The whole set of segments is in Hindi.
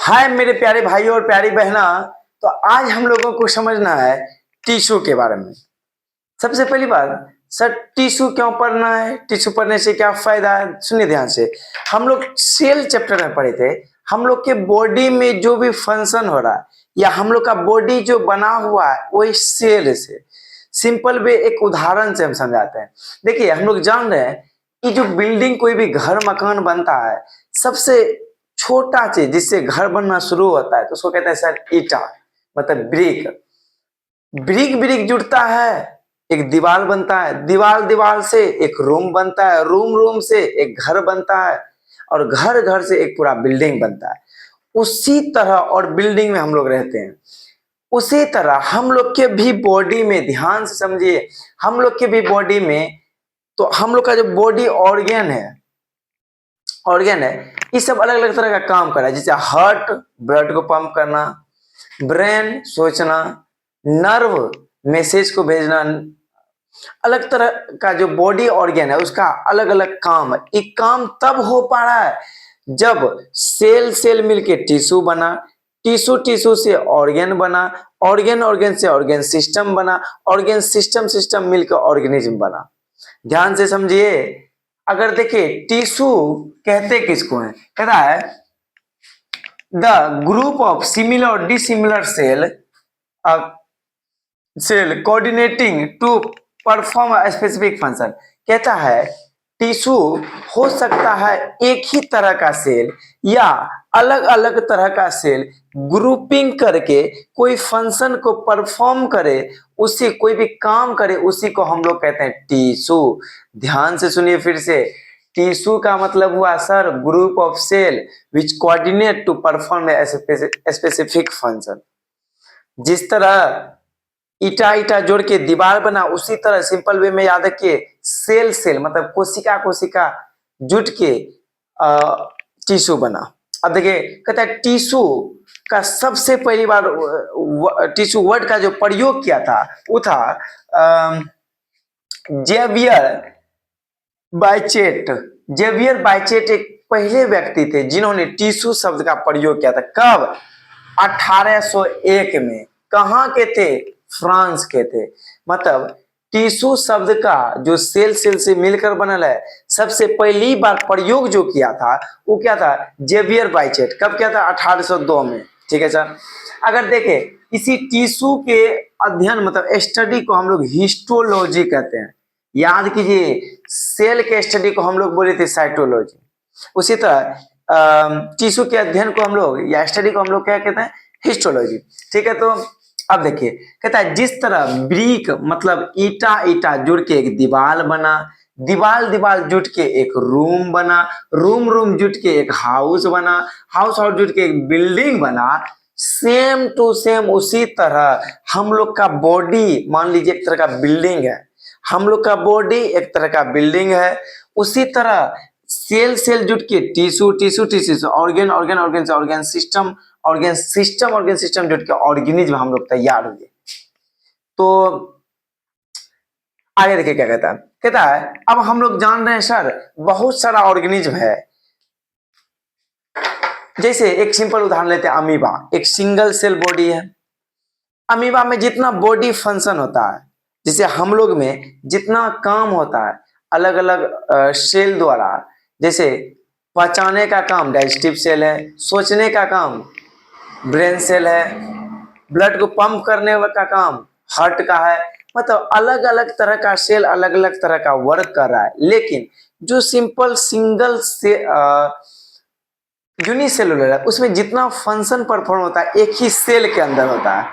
हाय मेरे प्यारे भाई और प्यारी बहना। तो आज हम लोगों को समझना है टिश्यू के बारे में। सबसे पहली बात, सर टिश्यू क्यों पढ़ना है, टिश्यू पढ़ने से क्या फायदा है, सुनिए ध्यान से। हम लोग सेल चैप्टर में पढ़े थे। हम लोग के बॉडी में जो भी फंक्शन हो रहा है या हम लोग का बॉडी जो बना हुआ है वही सेल से। सिंपल वे एक उदाहरण से हम समझाते हैं। देखिए हम लोग जान रहे हैं कि जो बिल्डिंग कोई भी घर मकान बनता है, सबसे छोटा चीज जिससे घर बनना शुरू होता है तो उसको कहते हैं सर ईटा, मतलब ब्रिक। ब्रिक ब्रिक जुड़ता है, एक दीवार बनता है, दीवार दीवार से एक रूम बनता है, रूम रूम से एक घर बनता है और घर घर से एक पूरा बिल्डिंग बनता है। उसी तरह और बिल्डिंग में हम लोग रहते हैं। उसी तरह हम लोग के भी बॉडी में, ध्यान से समझिए, हम लोग के भी बॉडी में, तो हम लोग का जो बॉडी ऑर्गन है, ये सब अलग अलग तरह का काम कर रहा है। जैसे हार्ट ब्लड को पंप करना, ब्रेन सोचना, नर्व मैसेज को भेजना। अलग तरह का जो बॉडी ऑर्गन है उसका अलग अलग काम है। एक काम तब हो पा रहा है जब सेल सेल मिलके टिश्यू बना, टिश्यू टिश्यू से ऑर्गन बना, ऑर्गन ऑर्गन से ऑर्गन सिस्टम बना, ऑर्गन सिस्टम सिस्टम मिलकर ऑर्गेनिज्म बना। ध्यान से समझिए। अगर देखिए टिश्यू कहते किसको है, कहता है द ग्रुप ऑफ सिमिलर और dissimilar cell coordinating to perform a specific function. कहता है टिश्यू हो सकता है एक ही तरह का सेल या अलग अलग तरह का सेल ग्रुपिंग करके कोई फंक्शन को परफॉर्म करे, उसी कोई भी काम करे, उसी को हम लोग कहते हैं टिश्यू। ध्यान से सुनिए फिर से। टिश्यू का मतलब हुआ sir group of cell which coordinate to perform a specific function. जिस तरह ईटा ईटा जोड़ के दीवार बना, उसी तरह सिंपल वे में याद रखिए सेल सेल मतलब कोशिका कोशिका जुट के टिश्यू बना। अब देखिए कहता है टिश्यू का सबसे पहली बार टिश्यू वर्ड का जो प्रयोग किया था वो था जेवियर बाइचेट। जेवियर बाइचेट एक पहले व्यक्ति थे जिन्होंने टिश्यू शब्द का प्रयोग किया था। कब? 1801 में। कहां के थे? फ्रांस के थे। मतलब टिश्यू शब्द का जो सेल सेल से मिलकर बनल है, सबसे पहली बार प्रयोग जो किया था वो क्या था? Xavier Bichat. कब किया था? 1802 में। ठीक है सर। अगर देखें इसी टिश्यू के अध्ययन मतलब स्टडी को हम लोग हिस्टोलॉजी कहते हैं। याद कीजिए सेल के स्टडी को हम लोग बोले थे साइटोलॉजी। उसी तरह टिश्यू के अध्ययन को हम लोग या स्टडी को हम लोग क्या कहते हैं? हिस्टोलॉजी। ठीक है। तो अब देखिए कहता है जिस तरह ब्रिक मतलब ईटा ईटा जुड़ के एक दीवार बना, दीवार दीवार जुट के एक रूम बना, रूम रूम जुट के एक हाउस बना, हाउस हाउस जुट के एक बिल्डिंग बना, सेम टू सेम उसी तरह हम लोग का बॉडी मान लीजिए एक तरह का बिल्डिंग है। हम लोग का बॉडी एक तरह का बिल्डिंग है। उसी तरह सेल सेल जुट के टिश्यू टिश्यू टिश्यू से ऑर्गन ऑर्गन ऑर्गन से organ system organ system organ system जुट के ऑर्गेनिज्म हम लोग तैयार हुए। तो आगे देखिए क्या कहता है। कहता है अब हम लोग जान रहे हैं सर बहुत सारा ऑर्गेनिज्म है। जैसे एक सिंपल उदाहरण लेते हैं अमीबा, एक सिंगल सेल बॉडी है। अमीबा में जितना बॉडी फंक्शन होता है, जैसे हम लोग में जितना काम होता है अलग अलग सेल द्वारा, जैसे पचाने का काम डाइजेस्टिव सेल है, सोचने का काम ब्रेन सेल है, ब्लड को पंप करने का काम हार्ट का है। मतलब अलग अलग तरह का सेल अलग अलग तरह का वर्क कर रहा है। लेकिन जो सिंपल सिंगल से यूनिसेलुलर है उसमें जितना फंक्शन परफॉर्म होता है एक ही सेल के अंदर होता है।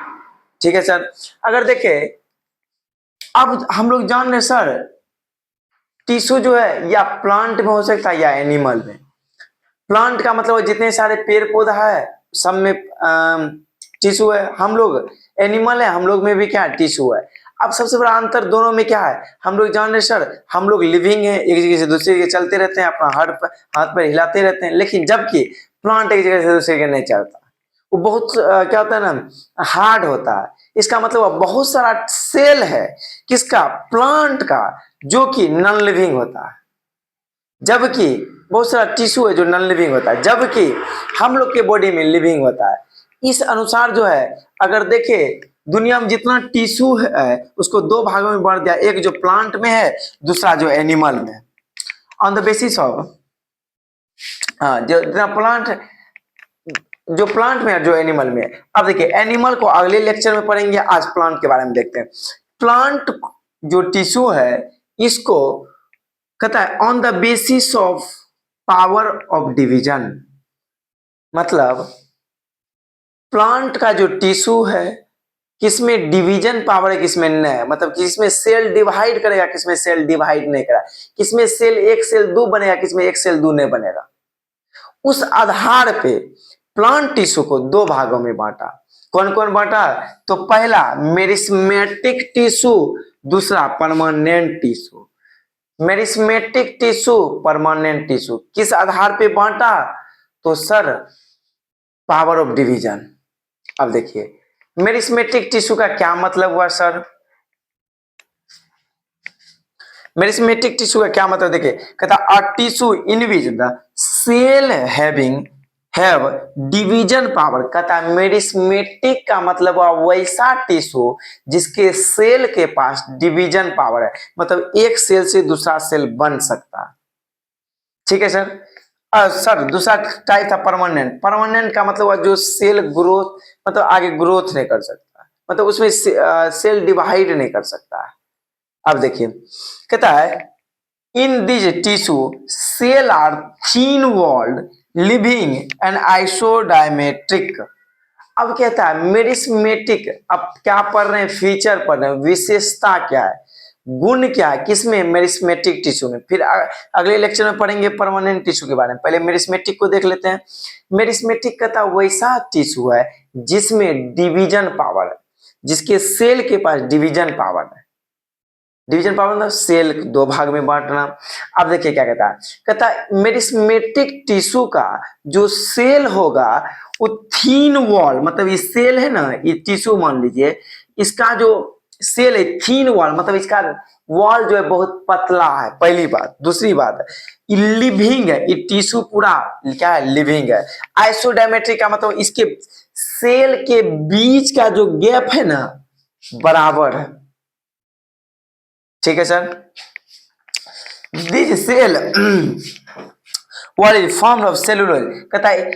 ठीक है सर। अगर देखें अब हम लोग जान रहे सर टिश्यू जो है या प्लांट में हो सकता है या एनिमल में। प्लांट का मतलब जितने सारे पेड़ पौधा है सब में टिश्यू है। हम लोग एनिमल है, हम लोग में भी क्या है? टिश्यू है। अब सबसे बड़ा अंतर दोनों में क्या है? हम लोग जान रहे सर हम लोग लिविंग है, एक जगह से दूसरी जगह चलते रहते हैं, अपना हाथ पर हिलाते रहते हैं। लेकिन जबकि प्लांट एक जगह से दूसरी जगह नहीं चलता, वो बहुत क्या होता है ना, हार्ड होता है। इसका मतलब बहुत सारा सेल है किसका? प्लांट का, जो कि नॉन लिविंग होता है। जबकि बहुत सारा टिश्यू है जो नॉन लिविंग होता है, जबकि हम लोग के बॉडी में लिविंग होता है। इस अनुसार जो है, अगर देखे दुनिया में जितना टिश्यू है उसको दो भागों में बांट दिया, एक जो प्लांट में है, दूसरा जो एनिमल में है। ऑन द बेसिस ऑफ जो जितना प्लांट, जो प्लांट में है जो एनिमल में है। अब देखिए एनिमल को अगले लेक्चर में पढ़ेंगे, आज प्लांट के बारे में देखते हैं। प्लांट जो टिश्यू है इसको कहता है on the basis of power of division, मतलब प्लांट का जो टिश्यू है किसमें डिवीजन पावर है किसमें नहीं है, मतलब किसमें सेल डिवाइड करेगा किसमें सेल डिवाइड नहीं करेगा, किसमें सेल एक सेल दो बनेगा किसमें एक सेल दो नहीं बनेगा। उस आधार पे प्लांट टिश्यू को दो भागों में बांटा। कौन कौन बांटा? तो पहला मेरिस्मेटिक टिश्यू, दूसरा permanent tissue. Meristematic tissue, permanent tissue किस आधार पे बांटा? तो सर पावर ऑफ डिवीजन। अब देखिए मेरिस्मेटिक टिश्यू का क्या मतलब हुआ सर? मेरिस्मेटिक टिश्यू का क्या मतलब देखिए, कहता a tissue in which the cell have division power. कहता मेरिस्मेटिक का मतलब वैसा टिश्यू जिसके सेल के पास डिवीजन पावर है, मतलब एक सेल से दूसरा सेल बन सकता है। ठीक है सर। सर दूसरा टाइप था परमानेंट। परमानेंट का मतलब जो सेल ग्रोथ, मतलब आगे ग्रोथ नहीं कर सकता, मतलब उसमें सेल डिवाइड नहीं कर सकता है। अब देखिए कहता है in this tissue cell are thin walled living and isodiametric. अब कहता है मेरिस्मेटिक, अब क्या पढ़ रहे हैं? फीचर पढ़ रहे हैं, विशेषता क्या है, गुण क्या है किसमें? मेरिस्मेटिक टिश्यू में। फिर अगले लेक्चर में पढ़ेंगे परमानेंट टिश्यू के बारे में, पहले मेरिस्मेटिक को देख लेते हैं। मेरिस्मेटिक कहता है वैसा टिश्यू है जिसमें डिवीजन पावर है, जिसके सेल के पास डिवीजन पावर है। डिवीजन पावर मतलब सेल दो भाग में बांटना। अब देखिए क्या कहता है, कहता है मेरिस्मेटिक टिश्यू का जो सेल होगा वो थीन वॉल, मतलब ये सेल है ना, ये टिश्यू मान लीजिए, इसका जो सेल है थीन वॉल, मतलब इसका वॉल जो है बहुत पतला है, पहली बात। दूसरी बात लिविंग है, ये टिश्यू पूरा क्या है? लिविंग है। आइसोडायमेट्रिक का मतलब इसके सेल के बीच का जो गैप है ना बराबर है। ठीक है sir. This cell what is form of cellulose. कहता है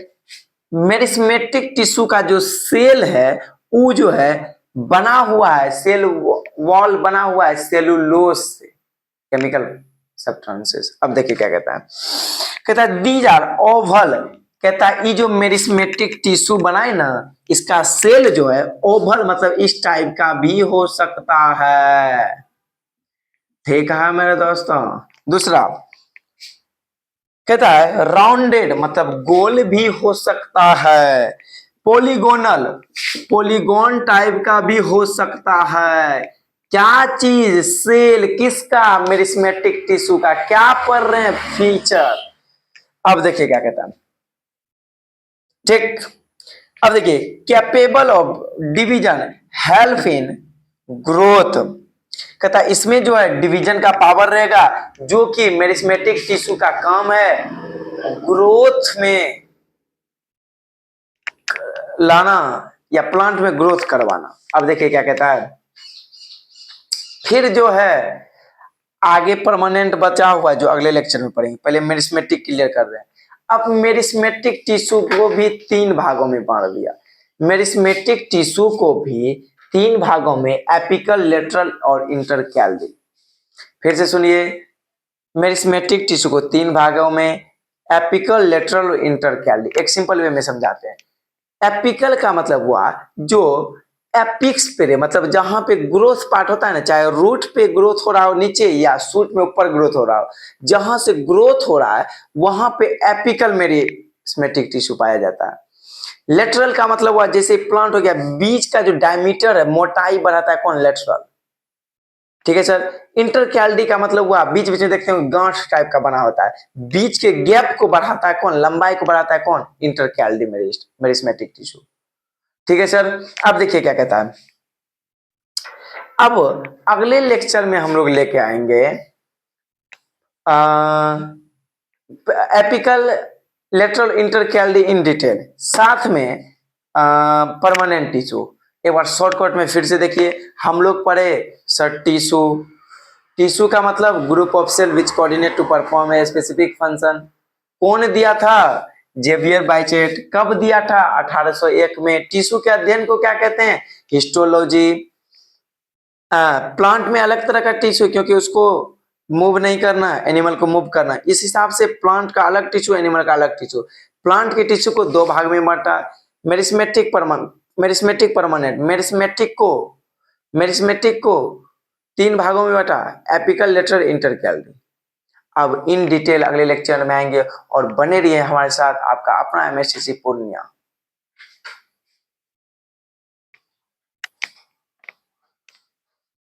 मेरिस्मेटिक टिश्यू का जो सेल है वो जो है बना हुआ है, सेल वॉल बना हुआ है सेलुलोज से, केमिकल सब्सटेंसेस। अब देखिए क्या कहता है, कहता है दीज आर ओवल। कहता है ये जो मेरिस्मेटिक टिश्यू बनाए ना, इसका सेल जो है ओवल, मतलब इस टाइप का भी हो सकता है। ठीक है मेरे दोस्तों। दूसरा कहता है राउंडेड, मतलब गोल भी हो सकता है। पॉलीगोनल, पॉलीगोन टाइप का भी हो सकता है। क्या चीज? सेल किसका? मेरिस्मेटिक टिश्यू का। क्या पढ़ रहे हैं? फीचर। अब देखिए क्या कहता है, ठीक। अब देखिए capable of division help in growth. कहता है इसमें जो है डिवीजन का पावर रहेगा, जो कि मेरिस्मेटिक टिश्यू का काम है ग्रोथ में लाना या प्लांट में ग्रोथ करवाना। अब देखिए क्या कहता है, फिर जो है आगे परमानेंट बचा हुआ है जो अगले लेक्चर में पढ़ेंगे, पहले मेरिस्मेटिक क्लियर कर रहे हैं। अब मेरिस्मेटिक टिश्यू को भी तीन भागों में बांट दिया। मेरिस्मेटिक टिश्यू को भी तीन भागों में, एपिकल, लेटरल और इंटरकैल्डी। फिर से सुनिए, मेरिस्मेटिक टिश्यू को तीन भागों में, एपिकल, लेटरल और इंटरकैल्डी। एक सिंपल वे में समझाते हैं। एपिकल का मतलब हुआ जो एपिक्स पे, मतलब जहां पे ग्रोथ पार्ट होता है ना, चाहे रूट पे ग्रोथ हो रहा हो नीचे या शूट में ऊपर ग्रोथ हो रहा हो, जहां से ग्रोथ हो रहा है वहां पे एपिकल मेरिस्मेटिक टिश्यू पाया जाता है। लेटरल का मतलब हुआ जैसे प्लांट हो गया, बीज का जो डायमीटर है, मोटाई बढ़ाता है कौन? लेटरल। ठीक है सर। इंटरकैल्डी का मतलब हुआ बीच बीच में देखते हैं गांठ टाइप का बना होता है, बीच के गैप को बढ़ाता है कौन? लंबाई को बढ़ाता है कौन? इंटरकैल्डी मेरिस्मेटिक टिश्यू। ठीक है सर। अब देखिए क्या कहता है, अब अगले लेक्चर में हम लोग लेके आएंगे एपिकल लेटरल इंटरकैल्डी इन डिटेल, साथ में परमानेंट टिश्यू। एक बार शॉर्टकट में फिर से देखिए, हम लोग पढ़े सर टिश्यू। टिश्यू का मतलब group of cell which coordinate to perform a specific function. कौन दिया था? Xavier Bichat. कब दिया था? 1801 में। टिश्यू के अध्ययन को क्या कहते हैं? हिस्टोलॉजी। प्लांट में अलग तरह का टिश्यू, क्योंकि उसको मूव नहीं करना, एनिमल को मूव करना, इस हिसाब से प्लांट का अलग टिश्यू, एनिमल का अलग टिश्यू। प्लांट के टिश्यू को दो भाग में बांटा, मेरिस्मेटिक परमानेंट। मेरिस्मेटिक को तीन भागों में बांटा, एपिकल, लेटरल, इंटरकैल्डी। अब इन डिटेल अगले लेक्चर में आएंगे और बने रहिए हमारे साथ। आपका अपना MSCC पूर्णिया।